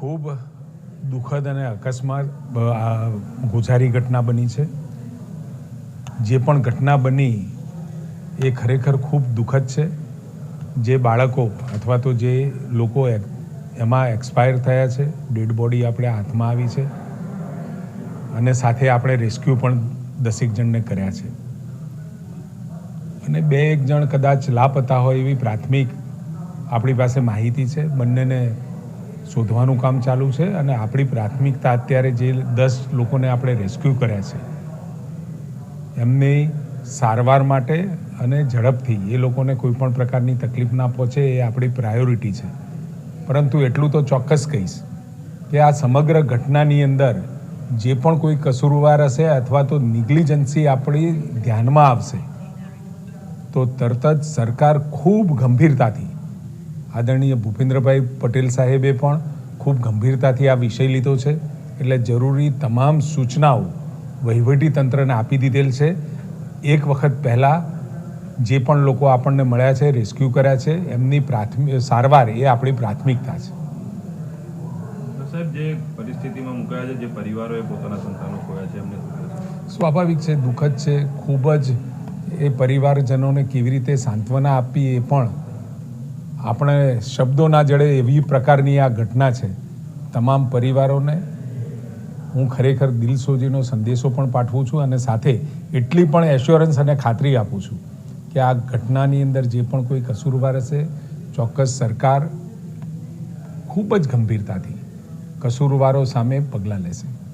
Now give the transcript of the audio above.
ખૂબ દુઃખદ અને અકસ્માત ગોઝારી ઘટના બની છે. જે પણ ઘટના બની એ ખરેખર ખૂબ દુઃખદ છે. જે બાળકો અથવા તો જે લોકો એમાં એક્સપાયર થયા છે, ડેડ બોડી આપણે હાથમાં આવી છે અને સાથે આપણે રેસ્ક્યુ પણ 10 જણને કર્યા છે અને 2-1 જણ કદાચ લાપતા હોય એવી પ્રાથમિક આપણી પાસે માહિતી છે. બંનેને શોધવાનું કામ ચાલુ છે અને આપણી પ્રાથમિકતા અત્યારે જે 10 લોકોને આપણે રેસ્ક્યુ કર્યા છે એમની સારવાર માટે અને ઝડપથી એ લોકોને કોઈ પણ પ્રકારની તકલીફ ના પહોંચે એ આપણી પ્રાયોરિટી છે. પરંતુ એટલું તો ચોક્કસ કહીશ કે આ સમગ્ર ઘટનાની અંદર જે પણ કોઈ કસૂરવાર હશે અથવા તો નિગ્લિજન્સી આપણી ધ્યાનમાં આવશે તો તરત જ સરકાર ખૂબ ગંભીરતાથી, આદરણીય ભૂપેન્દ્રભાઈ પટેલ સાહેબે પણ ખૂબ ગંભીરતાથી આ વિષય લીધો છે. એટલે જરૂરી તમામ સૂચનાઓ વહીવટીતંત્રને આપી દીધેલ છે. એક વખત પહેલાં જે પણ લોકો આપણને મળ્યા છે, રેસ્ક્યુ કર્યા છે, એમની પ્રાથમિક સારવાર એ આપણી પ્રાથમિકતા છે. સાહેબ, જે પરિસ્થિતિમાં મુકાયા છે, જે પરિવારોએ પોતાના સંતાનો ખોયા છે, એમને સ્વાભાવિક છે, દુઃખદ છે. ખૂબ જ એ પરિવારજનોને કેવી રીતે સાંત્વના આપી એ પણ આપણે શબ્દો ના જડે એવી પ્રકારની આ ઘટના છે. તમામ પરિવારોને હું ખરેખર દિલસોજીનો સંદેશો પણ પાઠવું છું અને સાથે એટલી પણ એશ્યોરન્સ અને ખાતરી આપું છું કે આ ઘટનાની અંદર જે પણ કોઈ કસૂરવાર હશે ચોક્કસ સરકાર ખૂબ જ ગંભીરતાથી કસૂરવારો સામે પગલાં લેશે.